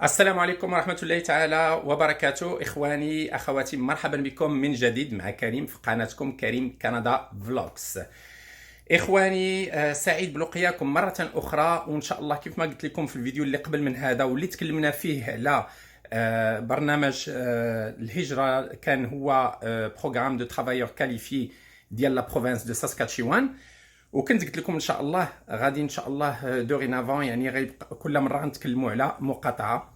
السلام عليكم ورحمة الله تعالى وبركاته. إخواني أخواتي، مرحبا بكم من جديد مع كريم في قناتكم كريم كندا فلوكس. إخواني، سعيد بلقياكم مرة أخرى، وإن شاء الله كيف ما قلت لكم في الفيديو اللي قبل من هذا واللي تكلمنا فيه على برنامج الهجرة، كان هو بروغرام دو ترافايور كاليفي ديال لا بروفانس دو ساسكاتشوان. وكنت قلت لكم ان شاء الله غادي ان شاء الله دورينافون، يعني غيبقى كل مره غنتكلموا على مقاطعه.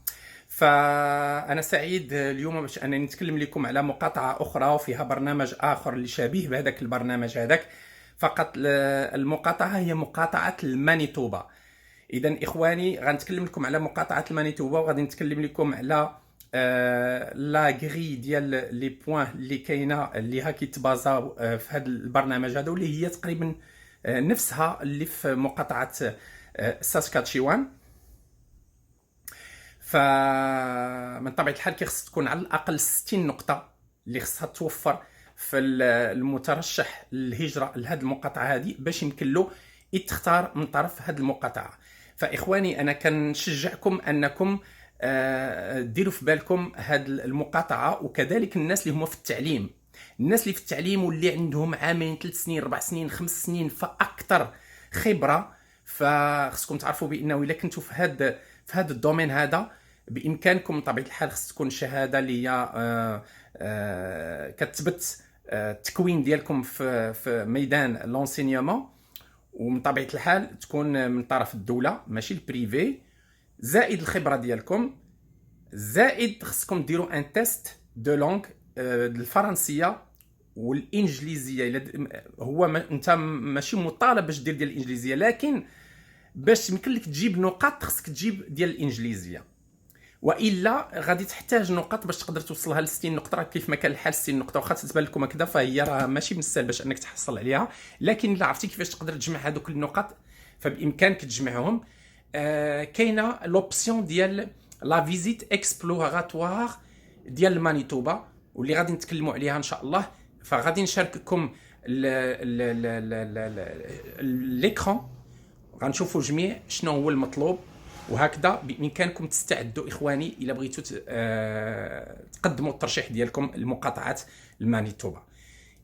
فانا سعيد اليوم باش انني نتكلم لكم على مقاطعه اخرى وفيها برنامج اخر اللي شبيه بهذاك البرنامج هذاك. فقط المقاطعه هي مقاطعه المانيتوبا. اذا اخواني، غنتكلم لكم على مقاطعه المانيتوبا، وغادي نتكلم لكم على لا غري ديال لي بوين اللي كاينه اللي ها كيتبازاو في هذا البرنامج هذا، واللي هي تقريبا نفسها اللي في مقاطعه ساسكاتشوان. فمن طبيعه الحال كيخص تكون على الاقل 60 نقطه اللي خصها توفر في المترشح للهجره لهذه المقاطعه هذه باش يمكن له يتختار من طرف هذه المقاطعه. فاخواني، انا كنشجعكم انكم ديروا في بالكم هذه المقاطعه، وكذلك الناس اللي هما في التعليم، الناس اللي في التعليم واللي عندهم عامين 3 سنين 4 سنين 5 سنين فاكثر خبره. فخصكم تعرفوا بانه الا كنتوا في هذا الدومين هذا، بامكانكم بطبيعه الحال خص تكون شهاده اللي هي كتثبت التكوين ديالكم في ميدان لونسينيومون، ومن طبيعه الحال تكون من طرف الدوله ماشي البريفي، زائد الخبره ديالكم، زائد خصكم ديروا ان تيست دو لونغ الفرنسيه والانجليزيه. هو انت ماشي مطالب باش دير ديال الانجليزيه، لكن باش يمكن لك تجيب نقاط خصك تجيب ديال الانجليزيه، والا غادي تحتاج نقاط باش تقدر توصلها ل 60 نقطه. كيف ما كان الحال 60 نقطه واخا تتبان لكم هكذا فهي راه ماشي من السهل باش انك تحصل عليها، لكن الا عرفتي كيفاش تقدر تجمع هذوك النقاط فبامكانك تجمعهم. كاينه لوبسيون ديال لا فيزيت اكسبلوراتوار ديال المانيتوبا، واللي غادي نتكلموا عليها ان شاء الله. فغادي نشارككم ليكران، غنشوفوا جميع شنو هو المطلوب، وهكذا بامكانكم تستعدوا اخواني الى بغيتوا تقدموا الترشيح ديالكم لمقاطعه المانيتوبا.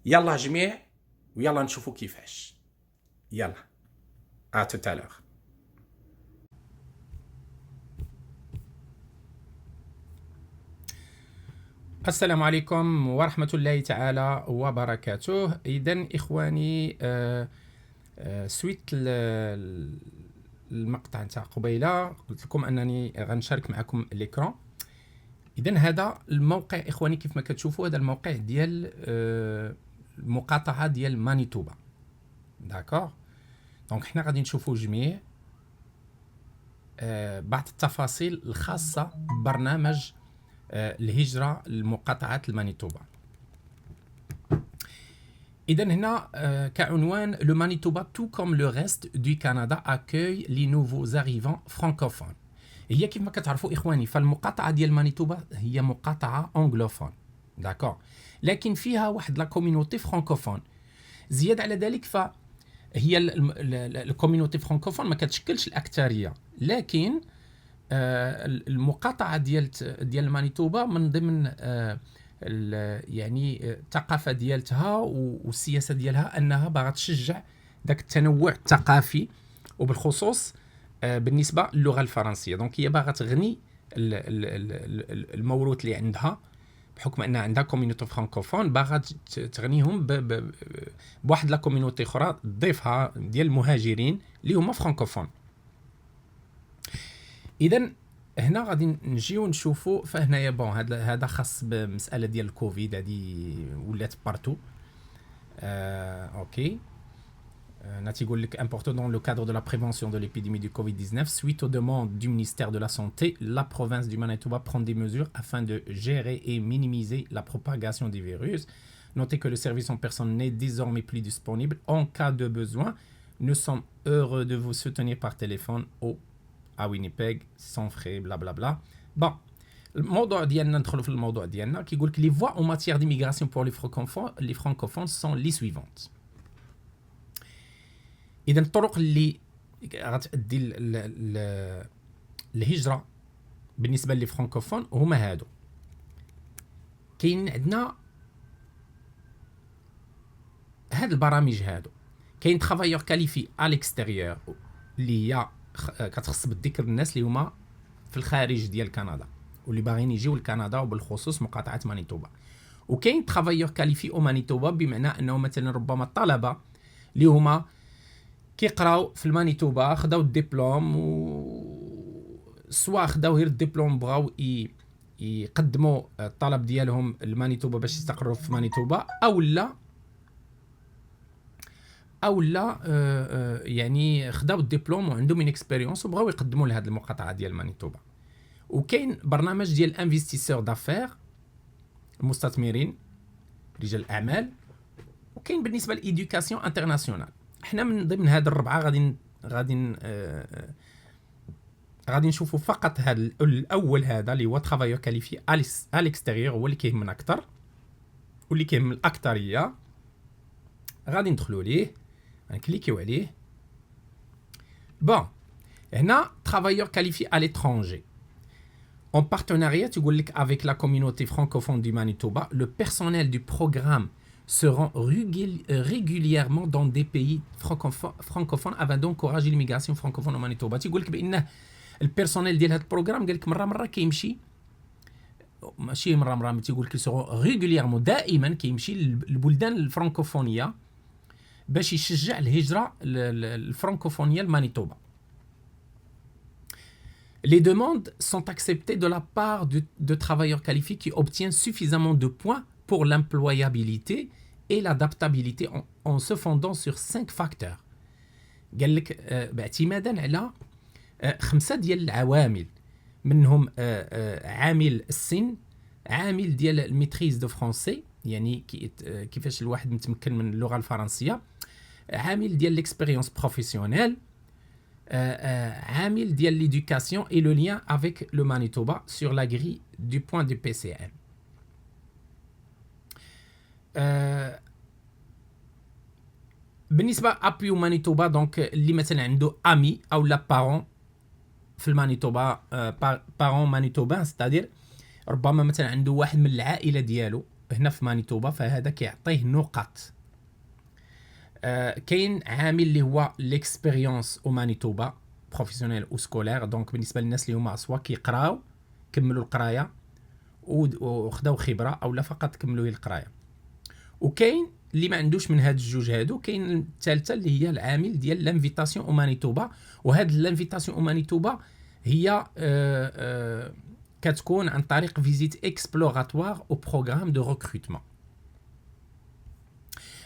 يلا جميع، ويلا نشوفوا كيفاش. يلا توتالور. السلام عليكم ورحمة الله تعالى وبركاته. إذن إخواني، سويت المقطع تاع قبيله قلت لكم أنني غنشارك معكم الإكران. إذن هذا الموقع إخواني كيف ما كتشوفوا، هذا الموقع ديال المقاطعة ديال مانيتوبا. داكور، دونك حنا غادي نشوفوا جميع بعض التفاصيل الخاصة ببرنامج الهجرة لمقاطعة المانيتوبا. إذن هنا كعنوان: Le Manitoba, tout comme le reste du Canada, accueille les nouveaux arrivants francophones. هي كيف ما كتعرفوا إخواني، فالمقاطعة ديال مانيتوبا هي مقاطعة أنجلوفون، داكور، لكن فيها واحد لا كوميونيتي فرانكوفون. زيادة على ذلك فهي الكوميونيتي فرانكوفون ما كتشكلش الأكثرية، لكن المقاطعة ديال مانيتوبا من ضمن يعني الثقافة ديالتها والسياسة ديالها أنها باغا تشجع داك التنوع الثقافي، وبالخصوص بالنسبة للغة الفرنسية. دونك هي باغا تغني الموروث اللي عندها، بحكم أنها عندها كوميونيتي فرانكوفون، باغا تغنيهم بواحد لا كوميونيتي أخرى تضيفها ديال المهاجرين اللي هما فرانكوفون. إذن هنا غادي نجيو نشوفوا، فهنايا بون هذا خاص بمساله ديال الكوفيد، هذه ولات بارتو. اوكي، ناتي يقول لك important dans le cadre de la prévention de l'épidémie du Covid-19 suite aux demandes du ministère de la Santé, la province du Manitoba prend des mesures afin de gérer et minimiser la propagation du virus. Notez que le service en personne n'est désormais plus disponible. En cas de besoin, nous sommes heureux de vous soutenir par téléphone au à Winnipeg sans frais bla bla bla. Bon, الموضوع ديالنا ندخلوا في الموضوع ديالنا. كيقول لك les voies en matière d'immigration pour les francophones sont les suivantes. اذا الطرق اللي غتؤدي الهجره بالنسبه لي فرانكوفون هما هادو. كاين عندنا هاد البرامج هادو. كاين ترافايور كاليفي à l'extérieur اللي هي كتخص بالذكر الناس اللي هما في الخارج ديال كندا واللي باغيين يجيو لكندا وبالخصوص مقاطعه مانيتوبا. وكاين ترافايور كاليفي او مانيتوبا بمعنى انه مثلا ربما الطلبه اللي هما كيقراو في المانيتوبا خداو الدبلوم سواء خداو غير الدبلوم بغاو يقدموا الطلب ديالهم لمانيتوبا باش يستقروا في مانيتوبا او لا يعني خداو الدبلوم وعندهم من اكسبيريونس وبغاو يقدموا لهاد المقاطعه ديال مانيتوبا. وكاين برنامج ديال انفستيسور دافير المستثمرين رجال الاعمال. وكاين بالنسبه للإيدوكاسيون انترناسيونال. احنا من ضمن هاد الربعه غادي نشوفوا فقط هذا الاول هذا اللي هو ترافايور كاليفي à l'extérieur هو اللي كيهمنا اكثر واللي كيهم الاكثريه. غادي ندخلوا ليه غنكليكيو عليه. بون هنا ترافايور كاليفي à l'étranger en partenariat تقول لك avec la communauté francophone du Manitoba. Le personnel du programme se rend régulièrement dans des pays francophones afin d'encourager l'immigration francophone au Manitoba. تقول لك بان البيرسونيل ديال هذا البروغرام قال لك مره كيمشي ماشي مره تيقول لك سو ريغوليرمون دائما كيمشي للبلدان الفرانكوفونيه باش يشجع الهجره الفرانكوفونيه لمانيتوبا. Les demandes sont acceptées de la part de travailleurs qualifiés qui obtiennent suffisamment de points pour l'employabilité et l'adaptabilité en se fondant sur 5 facteurs. قال لك باعتمادا على 5 ديال العوامل منهم عامل السن، عامل ديال الميتريز دو فرونسي يعني كيفاش الواحد متمكن من اللغه الفرنسيه، عامل ديال l'expérience professionnelle، عامل ديال l'éducation et le lien avec le Manitoba sur la grille du point du PCM. بالنسبه ابيو مانيتوبا دونك اللي مثلا عنده امي او لا بارون في المانيتوبا بارون مانيتوبان ستادير ربما مثلا عنده واحد من العائله ديالو هنا في مانيتوبا فهذا كيعطيه نقاط. كاين عامل اللي هو ليكسبيريونس او مانيتوبا بروفيسيونيل او سكولير دونك بالنسبه للناس اللي هما سوا كيقراو كملوا القرايه وخداو خبره او لا فقط كملوا القرايه. وكاين اللي ما عندوش من هاد الجوج هادو. كاين الثالثه اللي هي العامل ديال لانفيتاسيون او مانيتوبا. وهاد لانفيتاسيون او مانيتوبا هي كتكون عن طريق فيزيت اكسبلوراتوار او بروغرام دو ريكروتمون.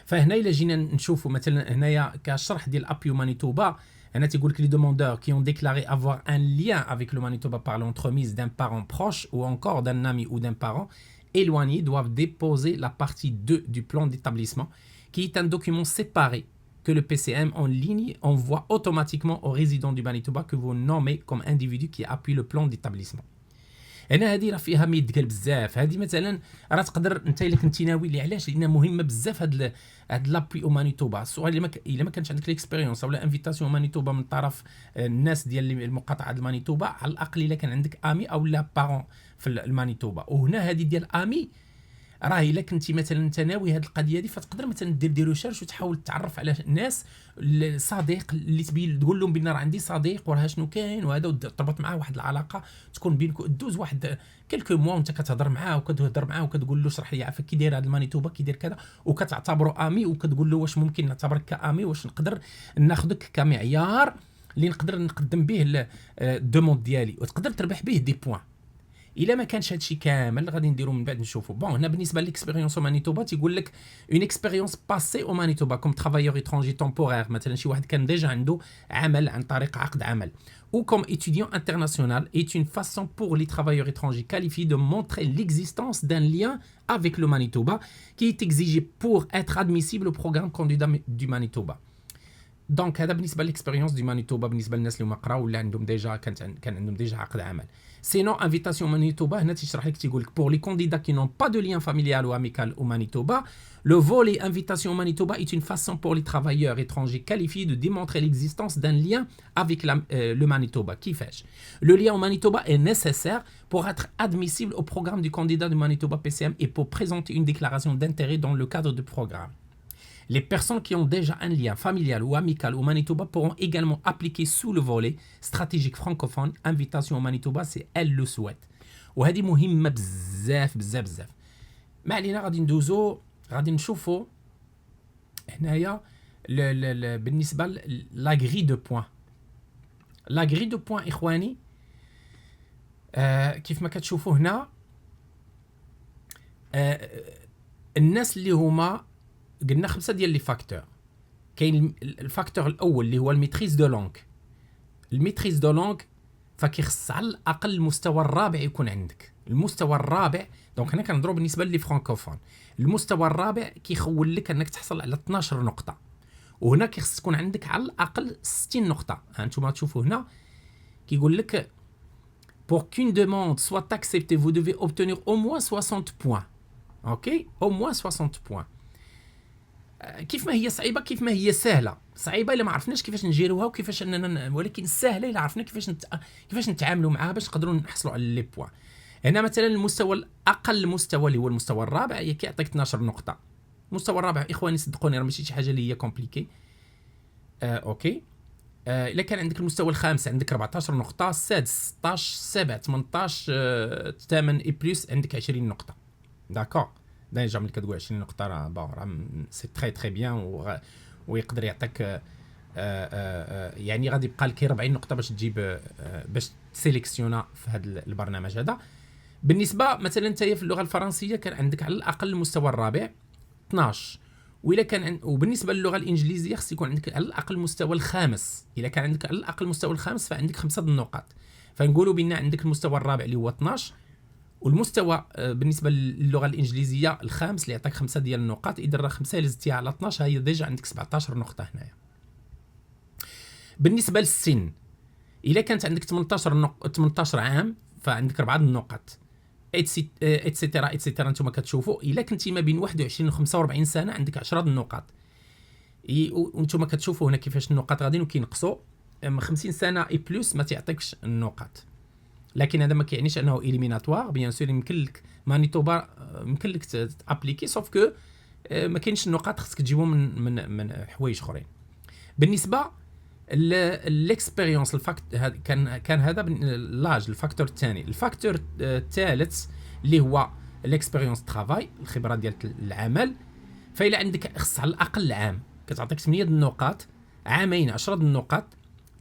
فهنا الا جينا نشوفوا مثلا هنايا كشرح ديال ابيو مانيتوبا هنا تيقول لك لي دوموندور qui ont déclaré avoir un lien avec le Manitoba par l'entremise d'un parent proche ou encore d'un ami ou d'un parent éloignés doivent déposer la partie 2 du plan d'établissement, qui est un document séparé que le PCM en ligne envoie automatiquement aux résidents du Manitoba que vous nommez comme individu qui appuie le plan d'établissement. هنا هذه راه فيها ما يتقال بزاف. هذه مثلا راه تقدر انت الا كنتي ناوي لي علاش لان مهمه بزاف هاد لابوي او مانيتوبا سواء الا ما كانش عندك ليكسبيريونس ولا انفيتاسيون مانيتوبا من طرف الناس ديال المقاطعه المانيتوبا على الاقل الا كان عندك امي او لا بارون في المانيتوبا. وهنا هذه ديال امي راه الا كنتي مثلا انت ناوي هذه القضيه دي فتقدر مثلا دير ريشيرش وتحاول تعرف على ناس صديق اللي تبين تقول لهم بان راه عندي صديق وراه شنو كاين وهذا وتربط معاه واحد العلاقه تكون بينكم دوز واحد كلكو موا وانت كتهضر معاه وكتقول له اشرح لي عافاك كي داير هذا المانيتوبا كي داير كذا وكتعتبره امي وكتقول له واش ممكن نعتبرك كامي واش نقدر ناخذك كمعيار اللي نقدر نقدم به الدوموند ديالي وتقدر تربح به دي بوين. الا ما كانش هادشي كامل غادي نديرو من بعد نشوفوا. بون هنا بالنسبه للاكسبيريونس او مانيتوبا تيقول لك اون اكسبيريونس باسي او مانيتوبا كوم ترافايور ايترونجي تمبورير مثلا شي واحد كان ديجا عنده عمل عن طريق عقد عمل ou comme étudiant international est une façon pour les travailleurs étrangers qualifiés de montrer l'existence d'un lien avec le Manitoba qui est exigé pour être admissible au programme candidat du Manitoba. دونك هذا بالنسبه للاكسبيريونس دي مانيتوبا بالنسبه للناس اللي هما قراو ولا عندهم ديجا كان عندهم ديجا عقد عمل. سينو انفيتاسيون مانيتوبا هنا تيشرح لك تيقول لك بور لي كانديدا كي نون با دو لien familial ou amical au Manitoba, le volet invitation au Manitoba est une façon pour les travailleurs étrangers qualifiés de démontrer l'existence d'un lien avec le Manitoba. كيفاش le lien au Manitoba est nécessaire pour être admissible au programme du candidat du Manitoba PCM et pour présenter une déclaration d'intérêt dans le cadre du programme. Les personnes qui ont déjà un lien familial ou amical au Manitoba pourront également appliquer sous le volet stratégique francophone invitation au Manitoba si elles le souhaitent. وهذه مهمة بزاف بزاف بزاف. ما علينا غادي ندوزو غادي نشوفوا هنايا بالنسبة لا غري دو بوين. لا غري دو بوين إخواني كيف ما كتشوفوا هنا الناس اللي هما قلنا 5 ديال لي فاكتور. كاين الفاكتور الاول اللي هو الميتريز دو لونغ. الميتريز دو لونغ فكيخص على الاقل المستوى الرابع يكون عندك. المستوى الرابع دونك هنا كنهضروا بالنسبه لي فرانكوفون. المستوى الرابع كيخول لك انك تحصل على 12 نقطه، وهنا كيخص تكون عندك على الاقل 60 نقطه. ها انتم تشوفوا هنا كيقول لك pour qu'une demande soit acceptée vous devez obtenir au moins 60 points. اوكي au moins 60 points. كيف ما هي صعيبه كيف ما هي سهله. صعيبه الا ما عرفناش كيفاش نجيروها وكيفاش اننا، ولكن سهله الا عرفنا كيفاش نتعاملوا معها باش نقدروا نحصلوا على لي بوين. هنا مثلا المستوى الاقل مستوى اللي هو المستوى الرابع كيعطيك 12 نقطه. المستوى الرابع اخواني صدقوني راه ماشي شي حاجه اللي هي كومبليكي. اوكي الا كان عندك المستوى الخامس عندك 14 نقطه، السادس 16، 7 18، 8 اي بلس عندك 20 نقطه. داكور ديجا ملي كتقول 20 نقطه راه سي تري تري بيان، ويقدر يعطيك يعني غادي يبقى لك 40 نقطه باش تجيب باش تسيليكسيونا في هذا البرنامج هذا. بالنسبه مثلا نتايا في اللغه الفرنسيه كان عندك على الاقل المستوى الرابع 12، والا كان وبالنسبه للغه الانجليزيه خص يكون عندك على الاقل المستوى الخامس. الا كان عندك على الاقل المستوى الخامس فعندك 5 النقاط. فنقولوا بان عندك المستوى الرابع اللي هو 12، والمستوى بالنسبه للغه الانجليزيه الخامس اللي يعطيك 5 ديال النقاط. اذا راه 5 اللي زدتيها على 12 هي ديجا عندك 17 نقطه هنايا. بالنسبه للسن الا كانت عندك 18 عام فعندك 4 النقاط اتسيتيرا اتسيتيرا. نتوما كتشوفوا الا كنتي ما بين 21 و 45 سنه عندك 10 النقاط. وانتم كتشوفوا هنا كيفاش النقاط غاديين وكينقصوا. 50 سنه اي بلس ما تعطيكش النقاط، لكن هذا ما كيعنيش انه اليميناتوار. بيان سور يمكن لك مانيتوبا يمكن لك تابليكي، سوف كو ما كاينش النقاط خصك تجيبهم من حوايج اخرين. بالنسبه الاكسبيريونس كان هذا لاج الفاكتور الثاني. الفاكتور الثالث اللي هو الاكسبيريونس ترافاي، الخبره ديال العمل. فإلا عندك خص على الاقل عام كتعطيك 8 النقاط، عامين 10 النقاط،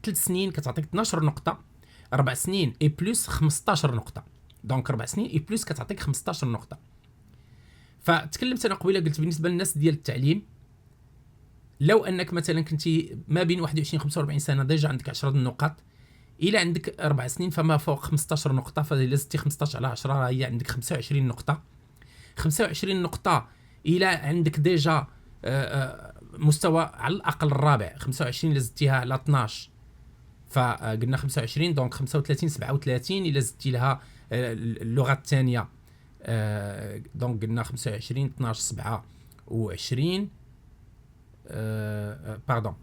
3 سنين كتعطيك 12 نقطه، 4 سنين اي بلس 15 نقطه. دونك 4 سنين اي بلس كتعطيك 15 نقطه. فتكلمت انا قبيله قلت بالنسبه للناس ديال التعليم، لو انك مثلا كنتي ما بين 21 و 45 سنه ديجا عندك 10 النقاط. الى عندك 4 سنين فما فوق 15 نقطه، فاذا زدتي 15 على 10 هي عندك 25 نقطه. 25 نقطه الى عندك ديجا مستوى على الاقل الرابع. 25 الا زدتيها على 12 فقلنا 25، دونك 35 37 الا زدتي لها اللغه الثانيه دونك قلنا 25 12 27 باردون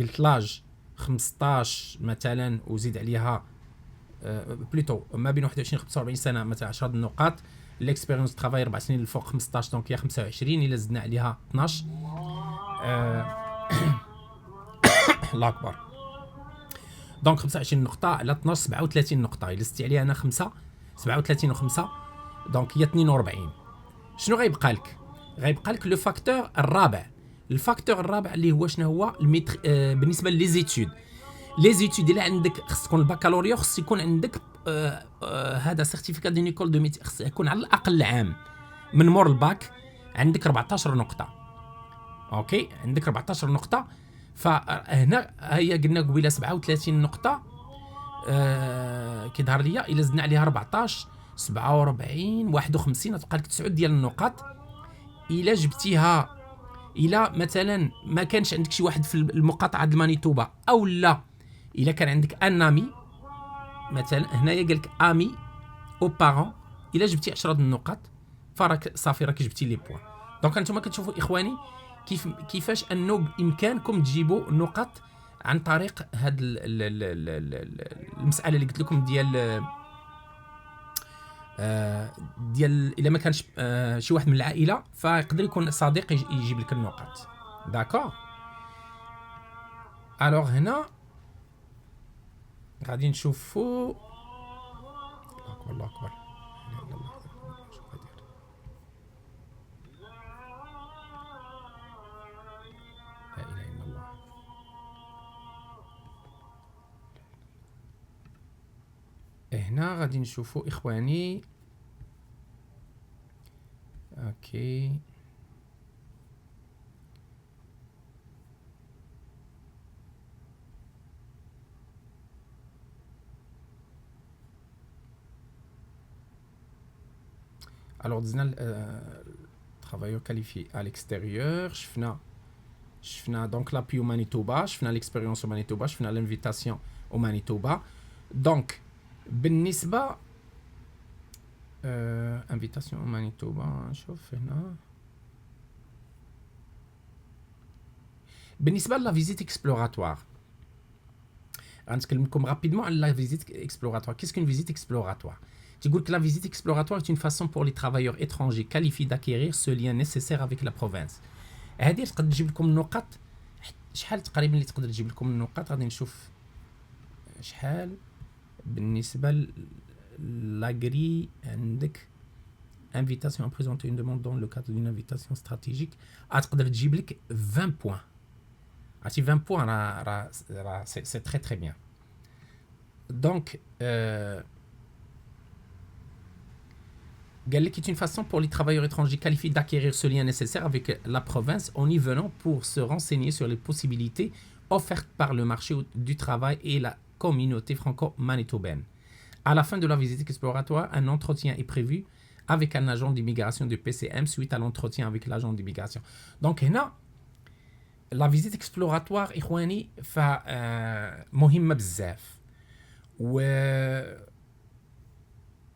قلت لاج 15 مثلا وزيد عليها بلوتو ما بين 21 و 45 سنه مثلا 10 النقاط. الاكسبيريونس ترافاي 4 سنين الفوق 15 دونك هي 25 الا زدنا عليها 12 الله اكبر. دونك 25 نقطه على 12 37 نقطه. الا زدتي عليها انا 5 37 و5 دونك هي 42. شنو غيبقى لك؟ غيبقى لك لو فاكتور الرابع. الفاكتور الرابع اللي هو شنو هو بالنسبه لي زيتود. لي زيتود الا عندك خص تكون البكالوريا، خص يكون عندك هذا سيرتيفيكات دي نيكول دو ميتي، خص يكون على الاقل عام من مور الباك عندك 14 نقطه. اوكي عندك 14 نقطه. فهنا هي قلنا قبيله 37 نقطه كيظهر ليا. الا زدنا عليها 14 47 51 تبقى لك 9 ديال النقاط. الا الا مثلا ما كانش عندك شي واحد في المقاطعه د مانيتوبا، او لا الا كان عندك ان امي مثلا، هنايا قال لك امي او بارون، الا جبتي 10 النقاط فراك صافي، راك جبتي لي بوان. دونك انتم كتشوفوا اخواني كيفاش انه بامكانكم تجيبوا النقاط عن طريق هاد المساله اللي قلت لكم ديال الا ما كانش شي واحد من العائله فيقدر يكون صديق يجيب لك النقاط. داكور. الوغ هنا غادي نشوفوا الله اكبر الله اكبر لا اله الا الله شوف غادي لا اله الا الله. هنا غادي نشوفوا اخواني. اوكي الوغ دزنا travailleur qualifié à l'extérieur. شفنا دونك لابي au Manitoba، شفنا l'expérience au Manitoba، شفنا l'invitation au Manitoba. دونك بالنسبة invitation au Manitoba نشوف هنا. بالنسبة لا فيزيت اكسبلوراتوار غنتكلم لكم رابيدمون على لا فيزيت اكسبلوراتوار. كيس كون فيزيت اكسبلوراتوار؟ تيقول لك la visite exploratoire est une façon pour les travailleurs étrangers qualifiés d'acquérir ce lien nécessaire avec la province. هذه تقدر تجيب لكم النقاط. شحال تقريبا اللي تقدر تجيب لكم النقاط؟ غادي نشوف شحال بالنسبه لاغري. عندك invitation à présenter une demande dans le cadre d'une invitation stratégique تقدر تجيب لك 20 بوان. عرفتي 20 بوان راه سي تري تري بيان. دونك قال لك est une façon pour les travailleurs étrangers qualifiés d'acquérir ce lien nécessaire avec la province en y venant pour se renseigner sur les possibilités offertes par le marché du travail et la communauté franco-manitobaine. À la fin de la visite exploratoire, un entretien est prévu avec un agent d'immigration du PCM suite à l'entretien avec l'agent d'immigration. Donc هنا la visite exploratoire إخواني فمهمة بزاف. و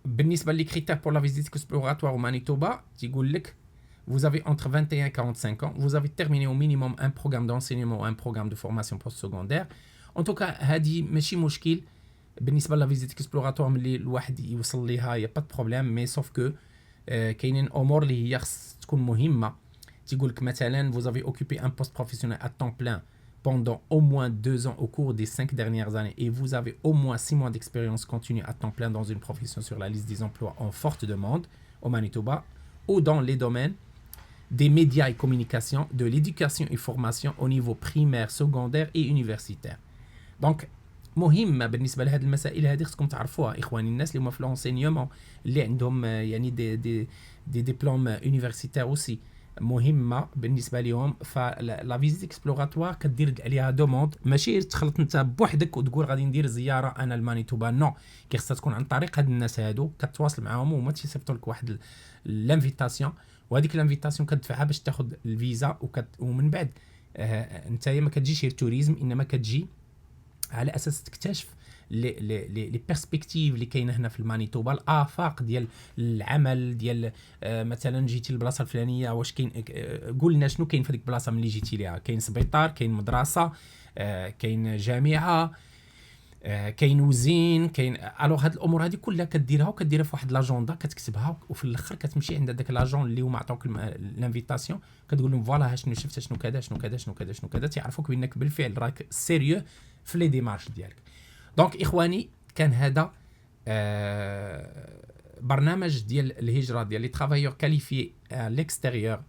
بالنسبة لي critères pour la visite exploratoire au Manitoba تيقول لك vous avez entre 21 et 45 ans, vous avez terminé au minimum un programme d'enseignement ou un programme de formation postsecondaire. En tout cas هذه ماشي مشكل بالنسبة لا فيزيت اكسبلوراتوار ملي الواحد يوصل ليها يا با بروبليم. مي سوف كو كاينين امور اللي هي خص تكون مهمة. تيقول لك مثلا vous avez occupé un poste professionnel à temps plein pendant au moins 2 ans au cours des 5 dernières années et vous avez au moins 6 mois d'expérience continue à temps plein dans une profession sur la liste des emplois en forte demande au Manitoba ou dans les domaines des médias et communications, de l'éducation et formation au niveau primaire, secondaire et universitaire. Donc مهمة بالنسبة لهذه المسائل هذه خصكم تعرفوها إخواني. الناس اللي هما في لونسينيومون اللي عندهم يعني دي ديبلوم يونيفرسيتير اوسي مهمه بالنسبه لهم. فلا فيزيت اكسبلوراتوار كدير عليها دوموند، ماشي تخلط انت بوحدك وتقول غادي ندير زياره انا لمانيتوبا. نو، خصها تكون عن طريق هاد الناس هادو كتواصل معاهم وهما تيصيفطوا لك واحد لانفيتاسيون، وهذيك لانفيتاسيون كتدفعها باش تاخذ الفيزا ومن بعد انت ما كتجيش غير توريزم، انما كتجي على اساس تكتشف لي بيرسبكتيف اللي كاينه هنا في المانيتوبا، الافاق ديال العمل ديال مثلا جيتي للبلاصه الفلانيه واش كاين، قول لنا شنو كاين في هذيك البلاصه ملي جيتي ليها. كاين سبيطار، كاين مدرسه، كاين جامعه، كاين وزين، كاين الوغ هاد الامور هذه كلها كديرها وكديرها في واحد لاجوندا كتكتبها، وفي الاخر كتمشي عند داك لاجون اللي هما عطاوك الانفيتاسيون كتقول لهم فوالا شنو شفت شنو كذا شنو كذا شنو كذا شنو كذا، تعرفوك بانك بالفعل راك سيريو في لي ديمارش ديالك. دونك اخواني كان هذا برنامج ديال الهجره ديال لي ترافايور كاليفي ليكستيريور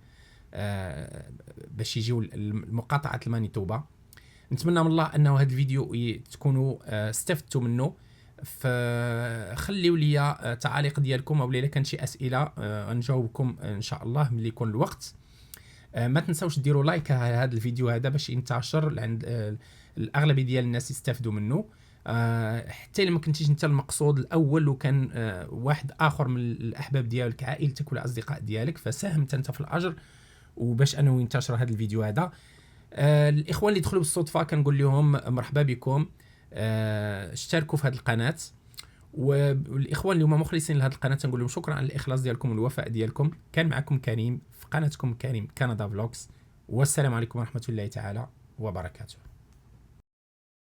باش يجيو لمقاطعه المانيتوبا. نتمنى من الله انه هذا الفيديو تكونوا استفدتوا منه. فخليوا لي تعاليق ديالكم، او الا كان شي اسئله نجاوبكم ان شاء الله ملي يكون الوقت. ما تنساوش ديروا لايك هذا الفيديو هذا باش ينتشر عند الاغلبيه ديال الناس يستافدوا منه. حتى الا ما كنتيش انت المقصود الاول وكان واحد اخر من الاحباب ديالك عائلتك ولا اصدقاء ديالك، فساهم انت في الاجر وباش انه ينتشر هذا الفيديو هذا. الاخوان اللي دخلوا بالصدفه كنقول لهم مرحبا بكم، اشتركوا في هذه القناه، والاخوان اللي هما مخلصين لهذه القناه نقول لهم شكرا على الاخلاص ديالكم والوفاء ديالكم. كان معكم كريم في قناتكم كريم كندا فلوجز، والسلام عليكم ورحمه الله تعالى وبركاته.